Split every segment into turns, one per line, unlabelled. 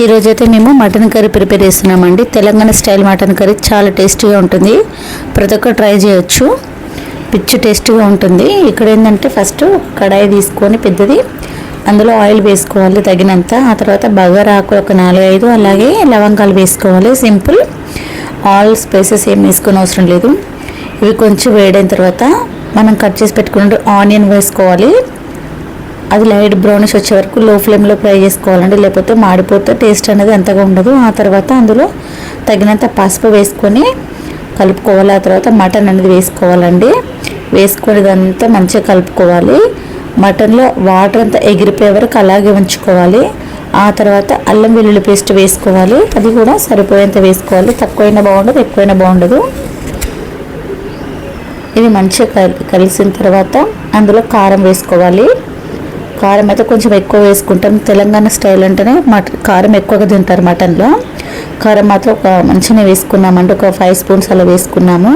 ఈరోజైతే మేము mutton curry prepare చేస్తున్నామండి. తెలంగాణ స్టైల్ మటన్ కర్రీ చాలా టేస్టీగా ఉంటుంది. ప్రతి ఒక్కరు ట్రై చేయొచ్చు, పిచ్చి టేస్టీగా ఉంటుంది. ఇక్కడ ఏంటంటే ఫస్ట్ కడాయి తీసుకొని పెద్దది, అందులో ఆయిల్ వేసుకోవాలి తగినంత. ఆ తర్వాత బగారా ఆకులు ఒక 4-5, అలాగే లవంగాలు వేసుకోవాలి. సింపుల్, ఆల్ స్పైసెస్ ఏం వేసుకొని అవసరం లేదు. ఇవి కొంచెం వేడైన తర్వాత మనం కట్ చేసి పెట్టుకున్న ఆనియన్ వేసుకోవాలి. అది లైట్ బ్రౌనిష్ వచ్చే వరకు లో ఫ్లేమ్లో ఫ్రై చేసుకోవాలండి, లేకపోతే మాడిపోతే టేస్ట్ అనేది అంతగా ఉండదు. ఆ తర్వాత అందులో తగినంత పసుపు వేసుకొని కలుపుకోవాలి. ఆ తర్వాత మటన్ అనేది వేసుకోవాలండి. వేసుకొని ఇదంతా మంచిగా కలుపుకోవాలి. మటన్లో వాటర్ అంతా ఎగిరిపోయే వరకు అలాగే ఉంచుకోవాలి. ఆ తర్వాత అల్లం వెల్లుల్లి పేస్ట్ వేసుకోవాలి. అది కూడా సరిపోయేంత వేసుకోవాలి. తక్కువైనా బాగుండదు, ఎక్కువైనా బాగుండదు. ఇది మంచిగా కలిసిన తర్వాత అందులో కారం వేసుకోవాలి. కారం అయితే కొంచెం ఎక్కువ వేసుకుంటాం. తెలంగాణ స్టైల్ అంటేనే కారం ఎక్కువగా తింటారు మటన్లో. కారం మాత్రం ఒక మంచిగా వేసుకున్నామంటే ఒక 5 స్పూన్స్ అలా వేసుకున్నాము.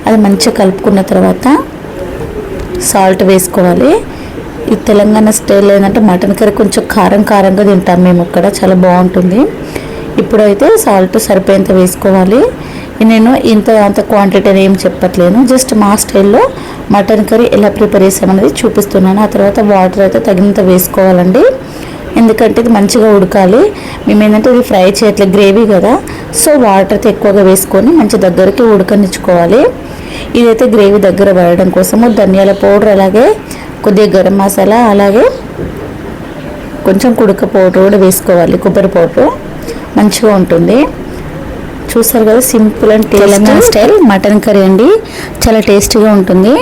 అది మంచిగా కలుపుకున్న తర్వాత సాల్ట్ వేసుకోవాలి. ఈ తెలంగాణ స్టైల్ ఏంటంటే మటన్ కర్రీ కొంచెం కారంగా తింటాం మేము ఇక్కడ, చాలా బాగుంటుంది. ఇప్పుడైతే సాల్ట్ సరిపోయేంత వేసుకోవాలి. నేను అంత క్వాంటిటీ అని ఏం చెప్పట్లేను, జస్ట్ మా స్టైల్లో మటన్ కర్రీ ఎలా ప్రిపేర్ చేసామనేది చూపిస్తున్నాను. ఆ తర్వాత వాటర్ అయితే తగినంత వేసుకోవాలండి, ఎందుకంటే ఇది మంచిగా ఉడకాలి. మేము ఏంటంటే ఇది ఫ్రై చేయట్లేదు, గ్రేవీ కదా, సో వాటర్ అయితే ఎక్కువగా వేసుకొని మంచి దగ్గరికి ఉడకనిచ్చుకోవాలి. ఇదైతే గ్రేవీ దగ్గర పడడం కోసము ధనియాల పౌడర్, అలాగే కొద్దిగా గరం మసాలా, అలాగే కొంచెం కుడక పౌడర్ కూడా వేసుకోవాలి. కొబ్బరి పౌడర్ మంచిగా ఉంటుంది. చూస్తారు కదా, simple and Telangana style mutton curry అండి, చాలా టేస్టీగా ఉంటుంది.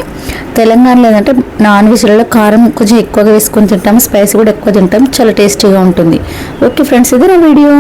తెలంగాణలో ఏంటంటే నాన్ వెజ్లలో కారం కొంచెం ఎక్కువగా వేసుకొని తింటాము, స్పైసీ కూడా ఎక్కువ తింటాం, చాలా టేస్టీగా ఉంటుంది. ఓకే ఫ్రెండ్స్, ఇది నా వీడియో.